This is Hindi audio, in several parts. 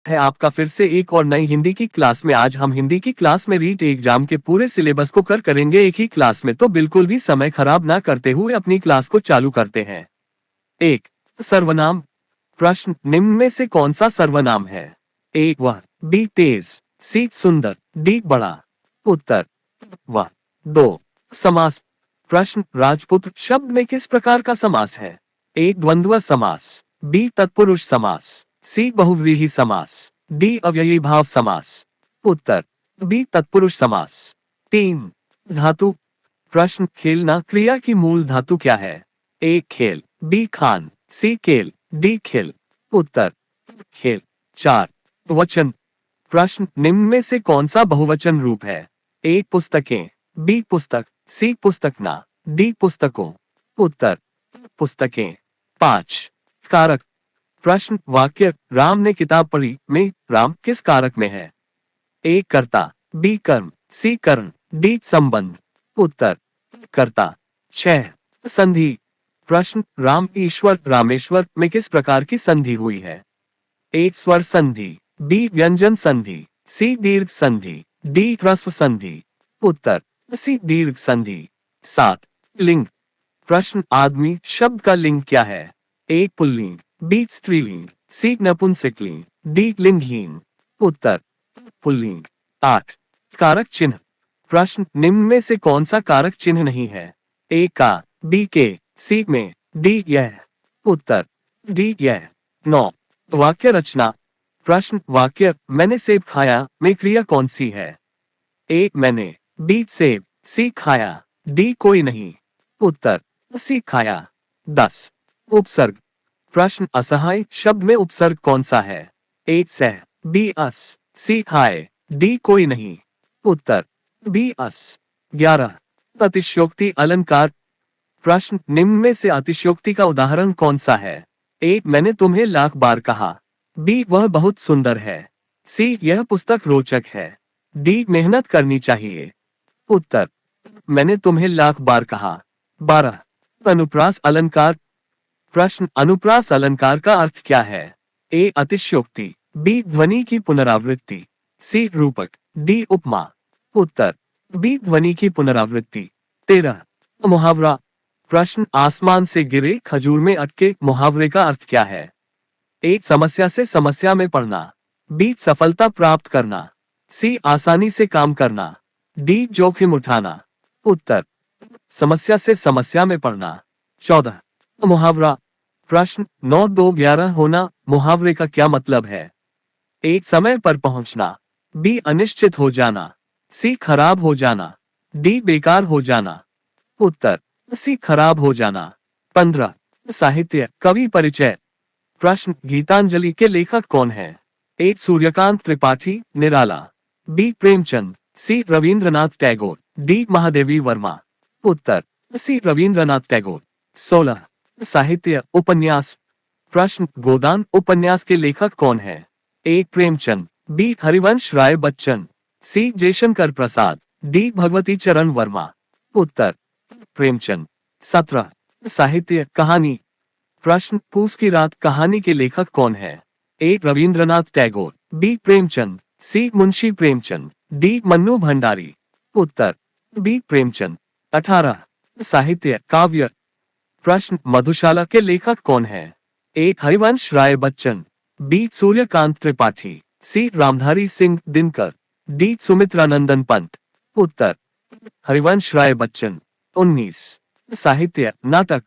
है आपका फिर से एक और नई हिंदी की क्लास में। आज हम हिंदी की क्लास में रीट एग्जाम के पूरे सिलेबस को करेंगे एक ही क्लास में, तो बिल्कुल भी समय खराब ना करते हुए अपनी क्लास को चालू करते हैं। एक, सर्वनाम। प्रश्न, निम्न में से कौन सा सर्वनाम है? ए वह, बी तेज, सी सुंदर, डी बड़ा। उत्तर वह। दो, समास। प्रश्न, राजपुत्र शब्द में किस प्रकार का समास है? ए द्वंद्व समास, बी तत्पुरुष समास, सी बहुव्रीहि समास, डी अव्ययी भाव समास। उत्तर बी तत्पुरुष समास। तीन, धातु। प्रश्न, खेलना क्रिया की मूल धातु क्या है? ए खेल, बी खान, सी केल, डी खेल। उत्तर खेल। चार, वचन। प्रश्न, निम्न में से कौन सा बहुवचन रूप है? ए पुस्तकें, बी पुस्तक, सी पुस्तकना, डी पुस्तकों। उत्तर पुस्तकें। पांच, कारक। प्रश्न, वाक्य राम ने किताब पढ़ी में राम किस कारक में है? ए कर्ता, बी कर्म, सी कर्ण, डी संबंध। उत्तर कर्ता। छह, संधि। प्रश्न, राम ईश्वर रामेश्वर में किस प्रकार की संधि हुई है? ए स्वर संधि, बी व्यंजन संधि, सी दीर्घ संधि, डी ह्रस्व संधि। उत्तर सी दीर्घ संधि। सात, लिंग। प्रश्न, आदमी शब्द का लिंग क्या है? ए पुल्लिंग, बी स्त्रीलिंग, सी नपुंसकलिंग, डी लिंगहीन। उत्तर पुल्लिंग। आठ, कारक चिन्ह। प्रश्न, निम्न में से कौन सा कारक चिन्ह नहीं है? ए का, बी के, सी में, डी यह। उत्तर डी यह। नौ, वाक्य रचना। प्रश्न, वाक्य मैंने सेब खाया में क्रिया कौन सी है? ए मैंने, बी सेब, सी खाया, डी कोई नहीं। उत्तर सी खाया। 10, उपसर्ग। प्रश्न, असहाय शब्द में उपसर्ग कौन सा है? ए सह, बी अस, सी हाय, डी कोई नहीं। उत्तर बी अस। 11, अतिशयोक्ति अलंकार। प्रश्न, निम्न में से अतिशयोक्ति का उदाहरण कौन सा है? ए मैंने तुम्हें लाख बार कहा, बी वह बहुत सुंदर है, सी यह पुस्तक रोचक है, डी मेहनत करनी चाहिए। उत्तर मैंने तुम्हें लाख बार कहा। 12, अनुप्रास अलंकार। प्रश्न, अनुप्रास अलंकार का अर्थ क्या है? ए अतिशयोक्ति, बी ध्वनि की पुनरावृत्ति, सी रूपक, डी उपमा। उत्तर बी ध्वनि की पुनरावृत्ति। 13, मुहावरा। प्रश्न, आसमान से गिरे खजूर में अटके मुहावरे का अर्थ क्या है? ए समस्या से समस्या में पड़ना, बी सफलता प्राप्त करना, सी आसानी से काम करना, डी जोखिम उठाना। उत्तर समस्या से समस्या में पड़ना। 14, मुहावरा। प्रश्न, 9 2 11 होना मुहावरे का क्या मतलब है? ए समय पर पहुंचना, बी अनिश्चित हो जाना, सी खराब हो जाना, डी बेकार हो जाना। उत्तर सी खराब हो जाना। 15, साहित्य कवि परिचय। प्रश्न, गीतांजलि के लेखक कौन है? ए सूर्यकांत त्रिपाठी निराला, बी प्रेमचंद, सी रविंद्रनाथ टैगोर, डी महादेवी वर्मा। उत्तर सी रविंद्रनाथ टैगोर। 16, साहित्य उपन्यास। प्रश्न, गोदान उपन्यास के लेखक कौन है? ए प्रेमचंद, बी हरिवंश राय बच्चन, सी जयशंकर प्रसाद, डी भगवती चरण वर्मा। उत्तर प्रेमचंद। 17, साहित्य कहानी। प्रश्न, पूस की रात कहानी के लेखक कौन है? ए रविंद्रनाथ टैगोर, बी प्रेमचंद, सी मुंशी प्रेमचंद, डी मन्नू भंडारी। उत्तर बी प्रेमचंद। 18, साहित्य काव्य। प्रश्न, मधुशाला के लेखक कौन है? ए हरिवंश राय बच्चन, बी सूर्यकांत त्रिपाठी, सी रामधारी सिंह दिनकर, डी सुमित्रानंदन पंत। उत्तर हरिवंश राय बच्चन। 19, साहित्य नाटक।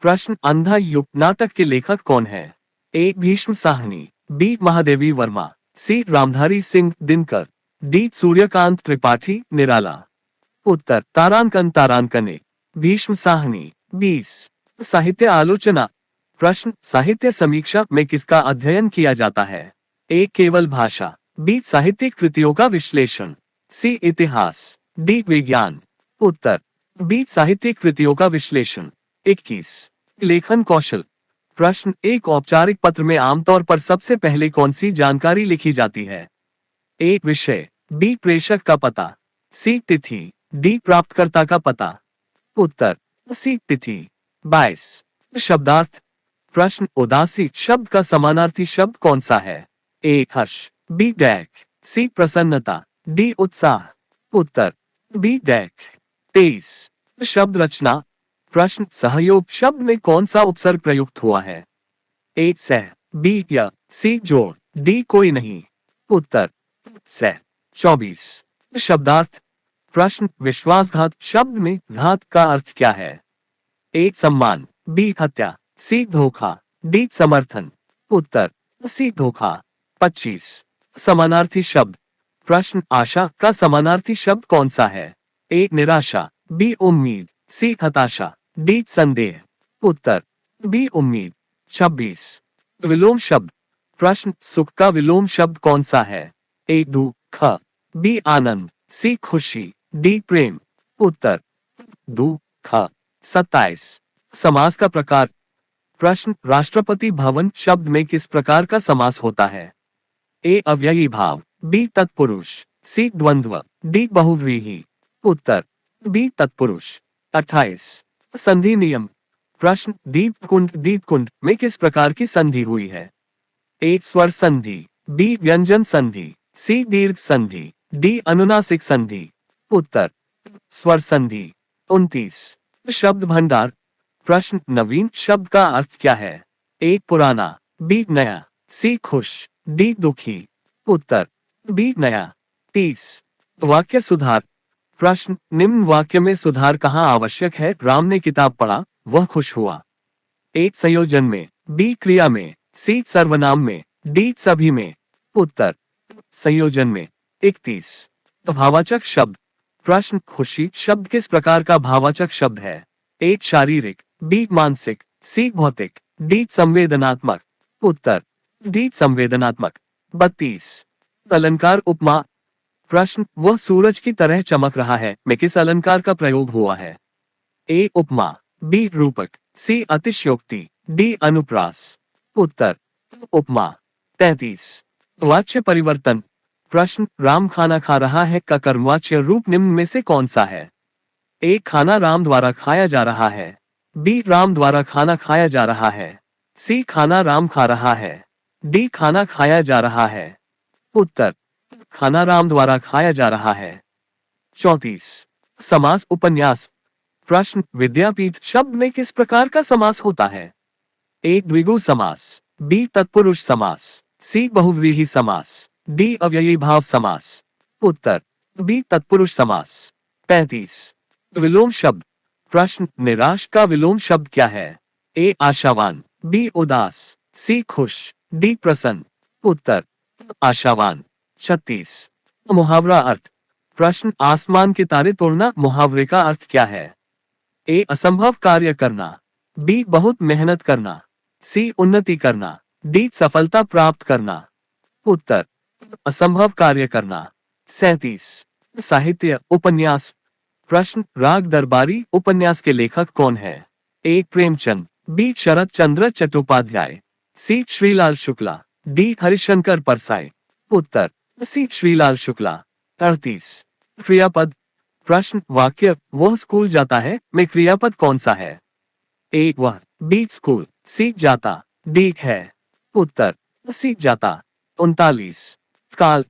प्रश्न, अंधा युग नाटक के लेखक कौन है? ए भीष्म साहनी, बी महादेवी वर्मा, सी रामधारी सिंह दिनकर, डी सूर्यकांत त्रिपाठी निराला। उत्तर तारांकन तारांकने, भीष्म साहनी। 20, साहित्य आलोचना। प्रश्न, साहित्य समीक्षा में किसका अध्ययन किया जाता है? ए केवल भाषा, बी साहित्यिक कृतियों का विश्लेषण, सी इतिहास, डी विज्ञान। उत्तर बी साहित्यिक कृतियों का विश्लेषण। 21, लेखन कौशल। प्रश्न, एक औपचारिक पत्र में आमतौर पर सबसे पहले कौन सी जानकारी लिखी जाती है? ए विषय, बी प्रेषक का पता, सी तिथि, डी प्राप्तकर्ता का पता। उत्तर सी तिथि। 22, शब्दार्थ। प्रश्न, उदासी शब्द का समानार्थी शब्द कौन सा है? एक हर्ष, बी डैक, सी प्रसन्नता, डी उत्साह। उत्तर बी डैक। 23 शब्द रचना। प्रश्न सहयोग शब्द में कौन सा उपसर्ग प्रयुक्त हुआ है? ए सह, बी या, सी जोड़, डी कोई नहीं। उत्तर सह। 24 शब्दार्थ। प्रश्न विश्वासघात शब्द में घात का अर्थ क्या है? ए सम्मान, बी हत्या, सी धोखा, डी समर्थन। उत्तर सी धोखा। 25 समानार्थी शब्द। प्रश्न आशा का समानार्थी शब्द कौन सा है? ए निराशा, बी उम्मीद, सी हताशा, डी संदेह। उत्तर बी उम्मीद। 26 विलोम शब्द। प्रश्न सुख का विलोम शब्द कौन सा है? ए दुख, बी आनंद, सी खुशी, डी प्रेम। उत्तर दुख। 27 समास का प्रकार। प्रश्न राष्ट्रपति भवन शब्द में किस प्रकार का समास होता है? ए अव्ययी भाव, बी तत्पुरुष, सी द्वंद्व, डी बहुव्रीहि। उत्तर बी तत्पुरुष। 28 संधि नियम। प्रश्न दीपकुंड में किस प्रकार की संधि हुई है? ए स्वर संधि, बी व्यंजन संधि, सी दीर्घ संधि, डी अनुनासिक संधि। उत्तर स्वर संधि। 29 शब्द भंडार। प्रश्न नवीन शब्द का अर्थ क्या है? ए पुराना, बी नया, सी खुश, डी दुखी। उत्तर बी नया। 30 वाक्य सुधार। प्रश्न निम्न वाक्य में सुधार कहाँ आवश्यक है? राम ने किताब पढ़ा, वह खुश हुआ। ए संयोजन में, बी क्रिया में, सी सर्वनाम में, डी सभी में। उत्तर संयोजन में। 31 भावाचक शब्द। प्रश्न खुशी शब्द किस प्रकार का भावाचक शब्द है? ए शारीरिक, बी मानसिक, सी भौतिक, डी संवेदनात्मक। उत्तर डी संवेदनात्मक। 32 अलंकार उपमा। प्रश्न वह सूरज की तरह चमक रहा है में किस अलंकार का प्रयोग हुआ है? ए उपमा, बी रूपक, सी अतिशयोक्ति, डी अनुप्रास। उत्तर उपमा। 33 वाच्य परिवर्तन। प्रश्न राम खाना खा रहा है का कर्मवाच्य रूप निम्न में से कौन सा है? ए खाना राम द्वारा खाया जा रहा है, बी राम द्वारा खाना खाया जा रहा है, सी खाना राम खा रहा है, डी खाना खाया जा रहा है। उत्तर खाना राम द्वारा खाया जा रहा है। 34 समास उपन्यास। प्रश्न विद्यापीठ शब्द में किस प्रकार का समास होता है? ए द्विगु समास, बी तत्पुरुष समास, सी बहुव्रीहि समास, डी अव्ययी भाव समास। उत्तर बी तत्पुरुष समास। 35 विलोम शब्द। प्रश्न निराश का विलोम शब्द क्या है? ए आशावान, बी उदास, सी खुश, डी प्रसन्न। उत्तर आशावान। 36 मुहावरा अर्थ। प्रश्न आसमान के तारे तोड़ना मुहावरे का अर्थ क्या है? ए असंभव कार्य करना, बी बहुत मेहनत करना, सी उन्नति करना, डी सफलता प्राप्त करना। उत्तर असंभव कार्य करना। 37 साहित्य उपन्यास। प्रश्न राग दरबारी उपन्यास के लेखक कौन है? ए प्रेमचंद, बी शरत चंद्र चट्टोपाध्याय, सी श्रीलाल शुक्ला, डी हरिशंकर परसाई। उत्तर सी श्रीलाल शुक्ला। 38 क्रियापद। प्रश्न वाक्य वह स्कूल जाता है में क्रियापद कौन सा है? ए वह, बी स्कूल, सी जाता, डी है। उत्तर सी जाता। 39 काल।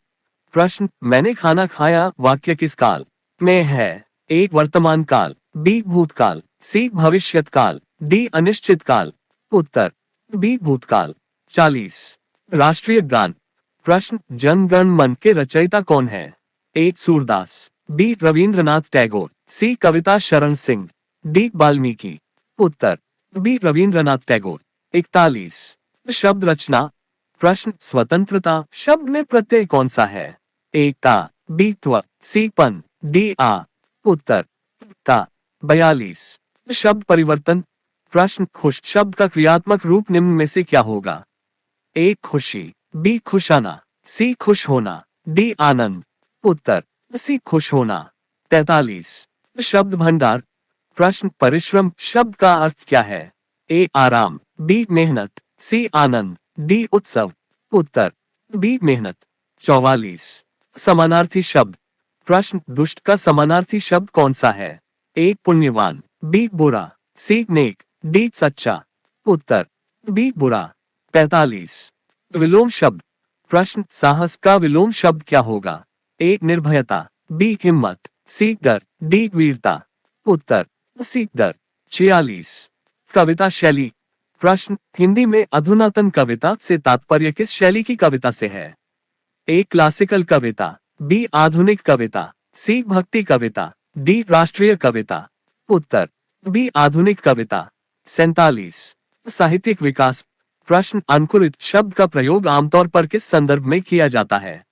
प्रश्न मैंने खाना खाया वाक्य किस काल में है? ए वर्तमान काल, बी भूतकाल, सी भविष्यत काल, डी अनिश्चित काल। उत्तर बी भूतकाल। 40 राष्ट्रीय गान। प्रश्न जन गण मन के रचयिता कौन है? ए सूरदास, बी रविंद्रनाथ टैगोर, सी कविता शरण सिंह, डी वाल्मीकि। उत्तर बी रविंद्रनाथ टैगोर। 41 शब्द रचना। प्रश्न स्वतंत्रता शब्द में प्रत्यय कौन सा है? ए ता, बी त्व, सी पन, डी आ। उत्तर ता। 42 शब्द परिवर्तन। प्रश्न खुश शब्द का क्रियात्मक रूप निम्न में से क्या होगा? ए खुशी, बी खुशाना, सी खुश होना, डी आनंद। उत्तर सी खुश होना। 43 शब्द भंडार। प्रश्न परिश्रम शब्द का अर्थ क्या है? ए आराम, बी मेहनत, सी आनंद, डी उत्सव। उत्तर बी मेहनत। 44 समानार्थी शब्द। प्रश्न दुष्ट का समानार्थी शब्द कौन सा है? ए पुण्यवान, बी बुरा, सी नेक, डी सच्चा। उत्तर बी बुरा। 45 विलोम शब्द। प्रश्न, साहस का विलोम शब्द क्या होगा? ए निर्भयता, बी हिम्मत, सी डर, डी वीरता। उत्तर सी डर। 46। कविता शैली। प्रश्न, हिंदी में अधुनातन कविता से तात्पर्य किस शैली की कविता से है? ए क्लासिकल कविता, बी आधुनिक कविता, सी भक्ति कविता, डी राष्ट्रीय कविता। उत्तर बी आधुनिक कविता। 47। साहित्यिक विकास। प्रश्न, अंकुरित शब्द का प्रयोग आमतौर पर किस संदर्भ में किया जाता है?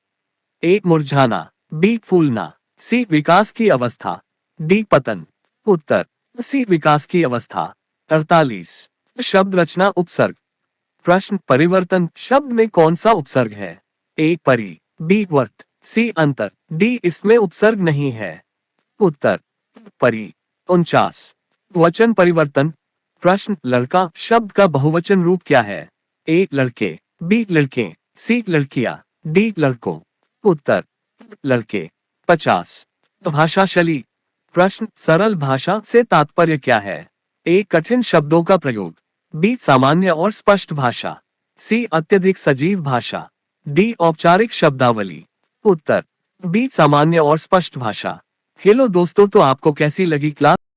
ए मुरझाना, बी फूलना, सी विकास की अवस्था, डी पतन। उत्तर सी विकास की अवस्था। 48। शब्द रचना उपसर्ग। प्रश्न, परिवर्तन शब्द में कौन सा उपसर्ग है? ए परि, बी वर्त, सी अंतर, डी इसमें उपसर्ग नहीं है। उत्तर परि। 49। वचन परिवर्तन। प्रश्न, लड़का शब्द का बहुवचन रूप क्या है? ए लड़के, बी लड़के, सी लड़कियां, डी लड़कों। उत्तर लड़के। 50। भाषा शैली। प्रश्न, सरल भाषा से तात्पर्य क्या है? ए कठिन शब्दों का प्रयोग, बी सामान्य और स्पष्ट भाषा, सी अत्यधिक सजीव भाषा, डी औपचारिक शब्दावली। उत्तर बी सामान्य और स्पष्ट भाषा। हेलो दोस्तों, तो आपको कैसी लगी क्लास?